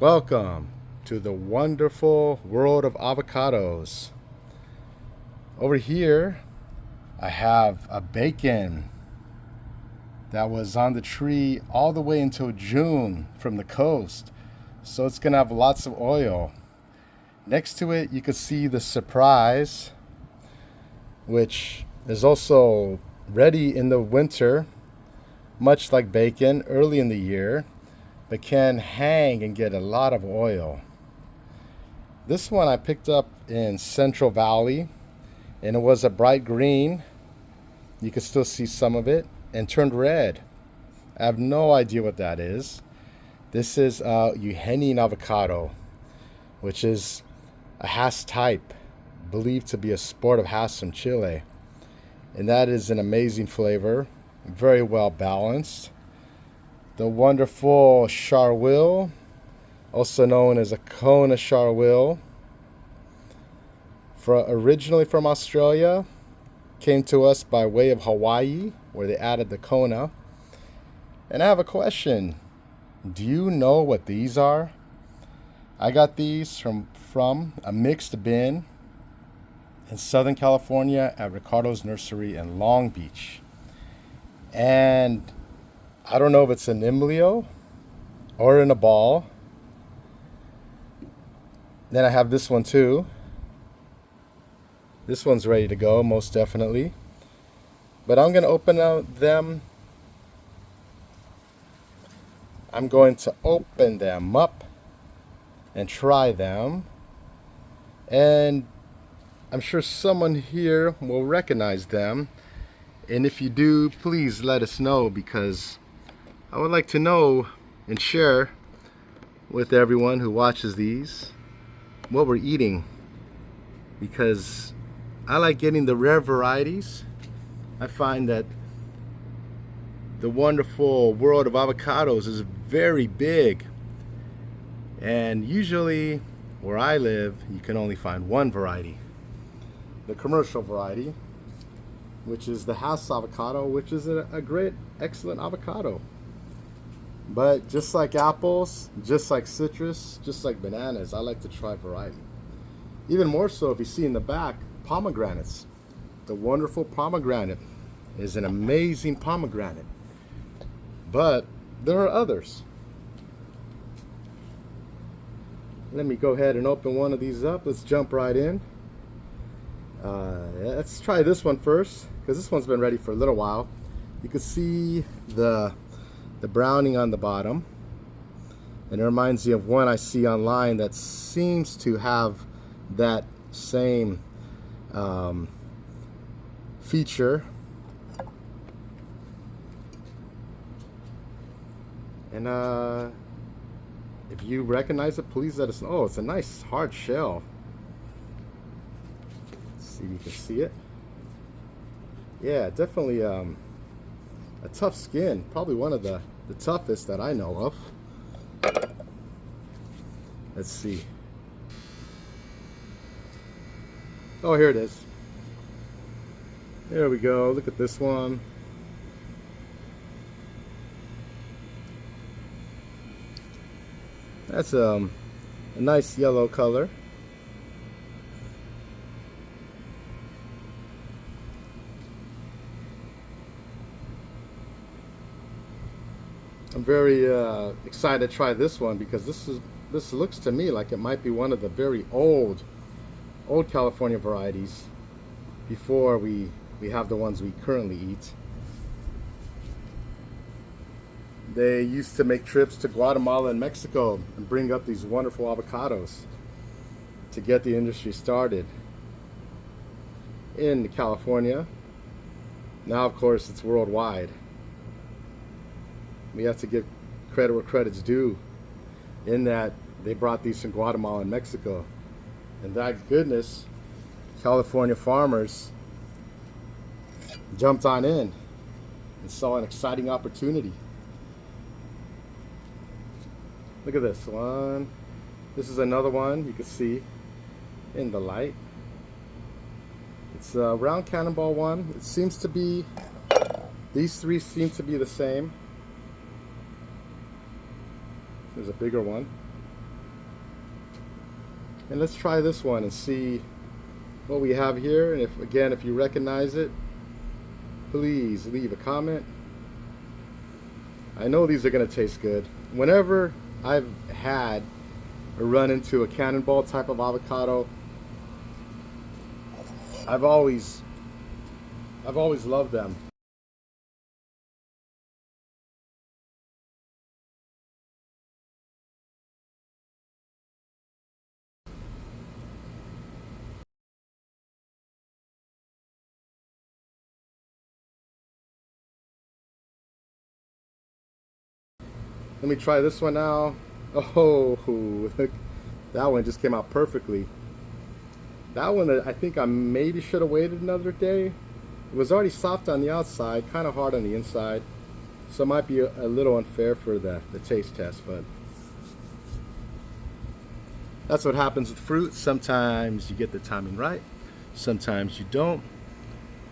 Welcome to the wonderful world of avocados. Over here, I have a bacon that was on the tree all the way until June from the coast. So it's gonna have lots of oil. Next to it, you can see the surprise, which is also ready in the winter, much like bacon early in the year, but can hang and get a lot of oil. This one I picked up in Central Valley, and it was a bright green. You can still see some of it, and turned red. I have no idea what that is. This is Euhenian avocado, which is a Hass type, believed to be a sport of Hass from Chile. And that is an amazing flavor, very well balanced. The wonderful Charwil, also known as a Kona Charwil, originally from Australia, came to us by way of Hawaii, where they added the Kona. And I have a question. Do you know what these are? I got these from a mixed bin in Southern California at Ricardo's Nursery in Long Beach. And I don't know if it's an embryo or in a ball. Then I have this one too. This one's ready to go, most definitely. But I'm going to open them. I'm going to open them up and try them. And I'm sure someone here will recognize them. And if you do, please let us know, because I would like to know and share with everyone who watches these what we're eating, because I like getting the rare varieties. I find that the wonderful world of avocados is very big, and usually where I live you can only find one variety, the commercial variety, which is the Hass avocado, which is a great, excellent avocado. But just like apples, just like citrus, just like bananas, I like to try variety. Even more so if you see in the back, pomegranates. The wonderful pomegranate is an amazing pomegranate. But there are others. Let me go ahead and open one of these up. Let's jump right in. Let's try this one first, because this one's been ready for a little while. You can see the browning on the bottom, and it reminds me of one I see online that seems to have that same feature. And if you recognize it, please let us know. Oh, it's a nice hard shell. Let's see if you can see it. Yeah, definitely a tough skin. Probably one of the toughest that I know of. Let's see. Oh, here it is. There we go. Look at this one. That's a nice yellow color. I'm very excited to try this one, because this looks to me like it might be one of the very old California varieties before we have the ones we currently eat. They used to make trips to Guatemala and Mexico and bring up these wonderful avocados to get the industry started in California. Now, of course, it's worldwide. We have to give credit where credit's due, in that they brought these from Guatemala and Mexico. And that goodness, California farmers jumped on in and saw an exciting opportunity. Look at this one. This is another one you can see in the light. It's a round cannonball one. It seems to be, these three seem to be the same. There's a bigger one. And let's try this one and see what we have here. And if you recognize it, please leave a comment. I know these are going to taste good. Whenever I've had or run into a cannonball type of avocado, I've always loved them. Let me try this one now. Oh, look, that one just came out perfectly. That one, I think I maybe should have waited another day. It was already soft on the outside, kind of hard on the inside. So it might be a little unfair for the taste test, but that's what happens with fruit. Sometimes you get the timing right, sometimes you don't.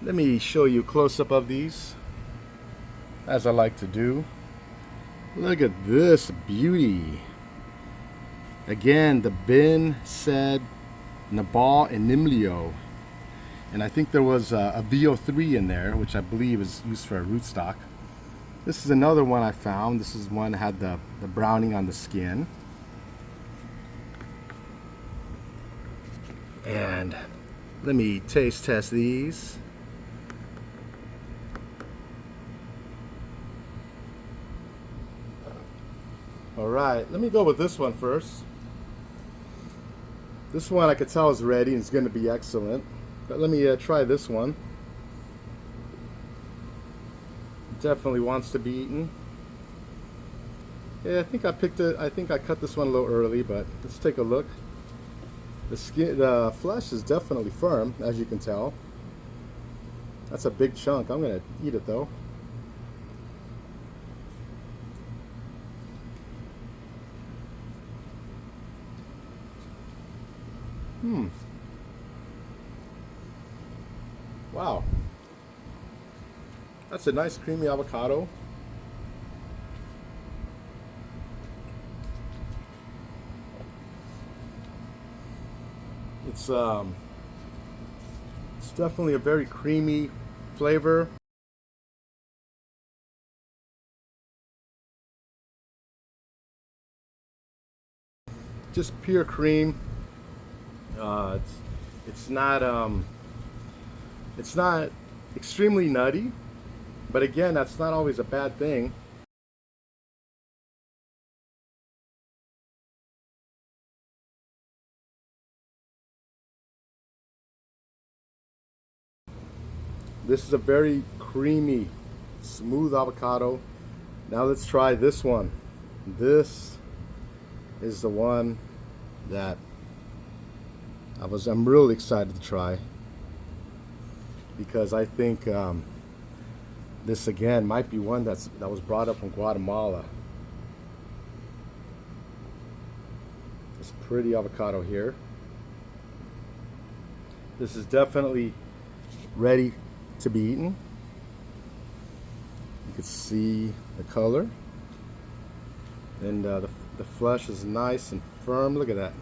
Let me show you a close-up of these, as I like to do. Look at this beauty. Again, the bin said Nabal and Nimlio. And I think there was a VO3 in there, which I believe is used for a rootstock. This is another one I found. This is one that had the browning on the skin. And let me taste test these. All right, let me go with this one first. This one I could tell is ready and it's going to be excellent. But let me try this one. Definitely wants to be eaten. Yeah, I think I picked it. I think I cut this one a little early, but let's take a look. The flesh is definitely firm, as you can tell. That's a big chunk. I'm going to eat it though. Wow. That's a nice creamy avocado. It's definitely a very creamy flavor. Just pure cream. It's not extremely nutty, but again, that's not always a bad thing. This is a very creamy, smooth avocado. Now let's try this one. This is the one that I'm really excited to try, because I think this again might be one that was brought up from Guatemala. This pretty avocado here. This is definitely ready to be eaten. You can see the color, and the flesh is nice and firm. Look at that.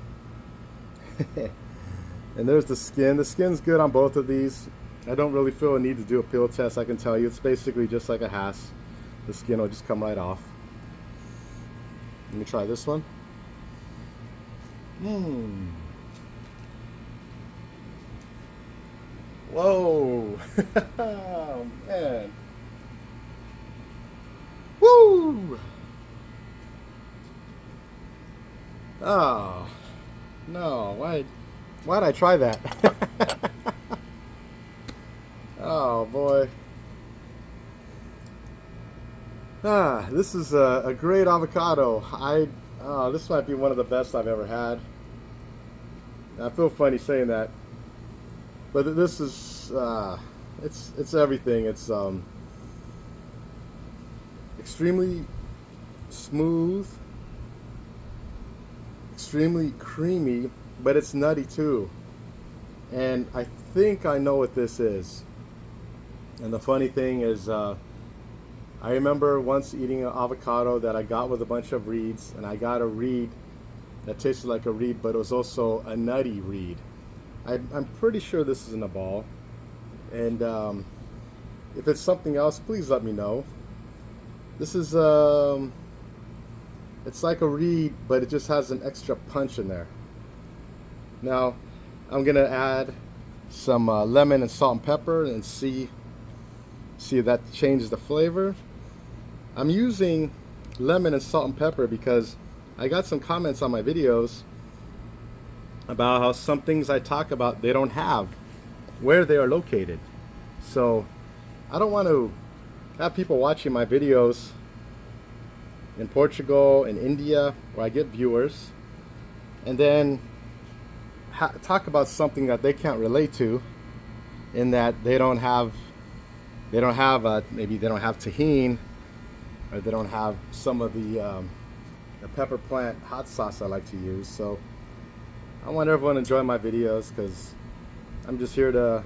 And there's the skin. The skin's good on both of these. I don't really feel a need to do a peel test. I can tell you it's basically just like a Hass. The skin will just come right off. Let me try this one. Whoa. Oh, man. Woo. Oh no, why'd I try that? Oh boy. This is a great avocado. This might be one of the best I've ever had. I feel funny saying that, but this is it's everything. It's extremely smooth, extremely creamy, but it's nutty too. And I think I know what this is. And the funny thing is, I remember once eating an avocado that I got with a bunch of reeds, and I got a reed that tasted like a reed, but it was also a nutty reed. I'm pretty sure this isn't a ball, and if it's something else, please let me know. This is it's like a reed, but it just has an extra punch in there. Now, I'm gonna add some lemon and salt and pepper and see if that changes the flavor. I'm using lemon and salt and pepper because I got some comments on my videos about how some things I talk about they don't have where they are located. So I don't want to have people watching my videos in Portugal and India where I get viewers and then talk about something that they can't relate to, in that they don't have maybe they don't have tahini, or they don't have some of the pepper plant hot sauce I like to use. So I want everyone to enjoy my videos because I'm just here to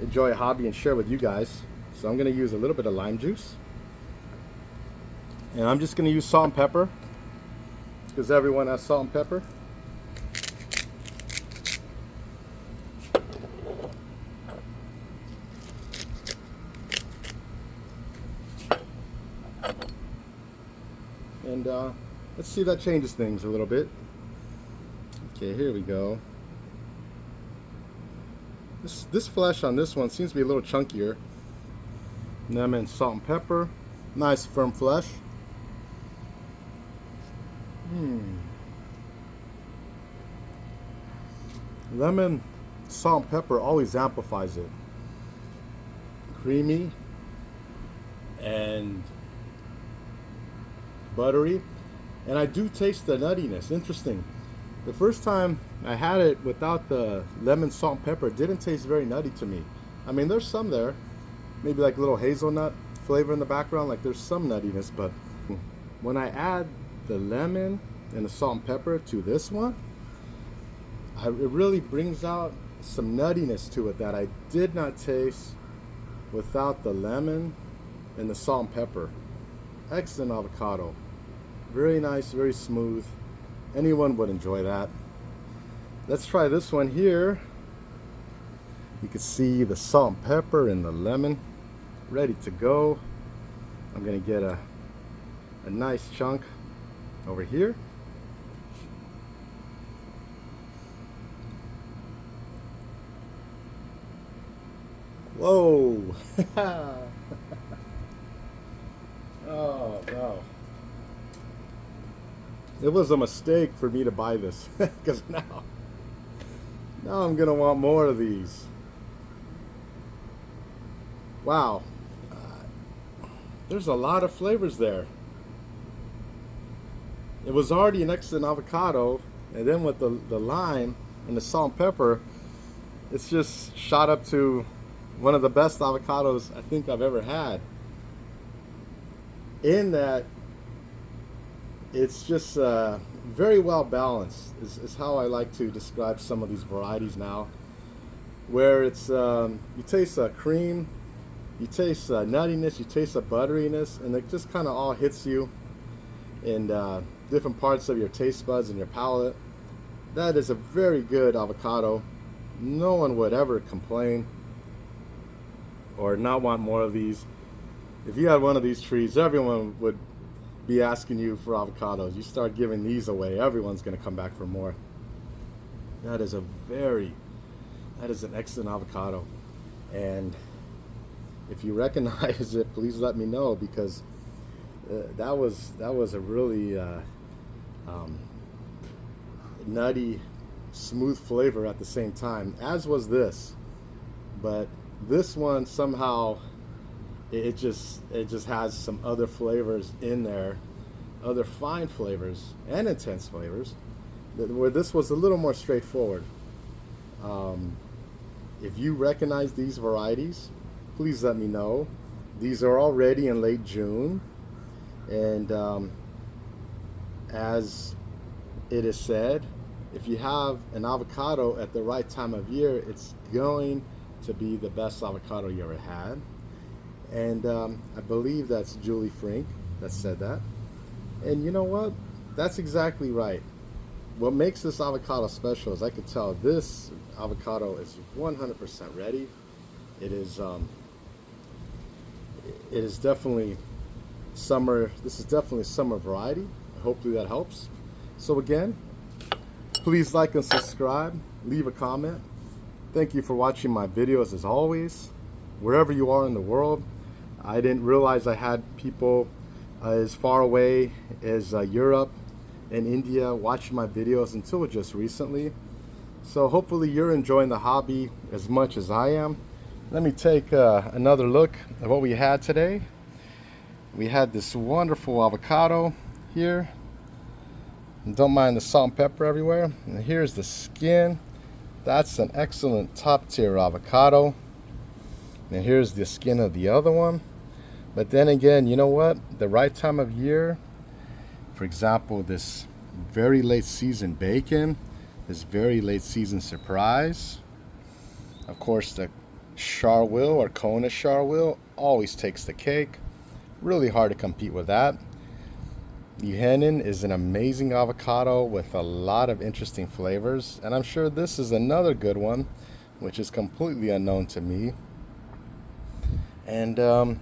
enjoy a hobby and share with you guys. So I'm going to use a little bit of lime juice, and I'm just going to use salt and pepper because everyone has salt and pepper. And let's see if that changes things a little bit. Okay, here we go. This flesh on this one seems to be a little chunkier. Lemon, salt and pepper. Nice firm flesh. Lemon, salt and pepper always amplifies it. Creamy and buttery, and I do taste the nuttiness. Interesting. The first time I had it without the lemon, salt, and pepper, it didn't taste very nutty to me. I mean, there's some there, maybe like a little hazelnut flavor in the background, like there's some nuttiness, but when I add the lemon and the salt and pepper to this one, it really brings out some nuttiness to it that I did not taste without the lemon and the salt and pepper. Excellent avocado. Very nice, very smooth. Anyone would enjoy that. Let's try this one here. You can see the salt and pepper and the lemon ready to go. I'm gonna get a nice chunk over here. Whoa! Oh no. It was a mistake for me to buy this because now I'm gonna want more of these. Wow. There's a lot of flavors there. It was already an excellent avocado, and then with the lime and the salt and pepper, it's just shot up to one of the best avocados I think I've ever had. In that it's just very well balanced is how I like to describe some of these varieties now, where it's you taste cream, you taste nuttiness, you taste a butteriness, and it just kind of all hits you in different parts of your taste buds and your palate. That is a very good avocado. No one would ever complain or not want more of these. If you had one of these trees, everyone would be asking you for avocados. You start giving these away, everyone's going to come back for more. That is an excellent avocado. And if you recognize it, please let me know, because that was a really nutty, smooth flavor at the same time, as was this. But this one somehow it just has some other flavors in there, other fine flavors and intense flavors, where this was a little more straightforward. If you recognize these varieties, please let me know. These are already in late June, and as it is said, if you have an avocado at the right time of year, it's going to be the best avocado you ever had. And I believe that's Julie Frink that said that. And you know what? That's exactly right. what makes this avocado special is I could tell this avocado is 100% ready. It is definitely summer. This is definitely a summer variety. Hopefully that helps. So again, please like and subscribe. Leave a comment. Thank you for watching my videos as always. Wherever you are in the world, I didn't realize I had people as far away as Europe and India watching my videos until just recently. So hopefully you're enjoying the hobby as much as I am. Let me take another look at what we had today. We had this wonderful avocado here. And don't mind the salt and pepper everywhere. And here's the skin. That's an excellent top tier avocado. And here's the skin of the other one. But then again, you know what? The right time of year, for example, this very late season bacon, this very late season surprise. Of course, the Charwil or Kona Charwil always takes the cake. Really hard to compete with that. Yuhenin is an amazing avocado with a lot of interesting flavors, and I'm sure this is another good one, which is completely unknown to me. And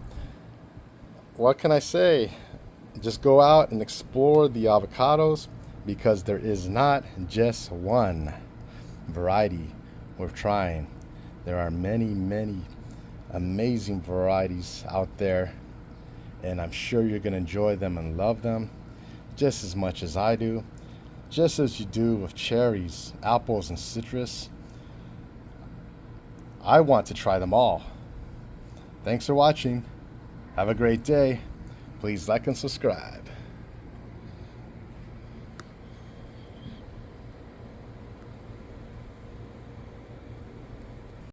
what can I say? Just go out and explore the avocados, because there is not just one variety worth trying. There are many, many amazing varieties out there, and I'm sure you're going to enjoy them and love them just as much as I do, just as you do with cherries, apples, and citrus. I want to try them all. Thanks for watching. Have a great day. Please like and subscribe.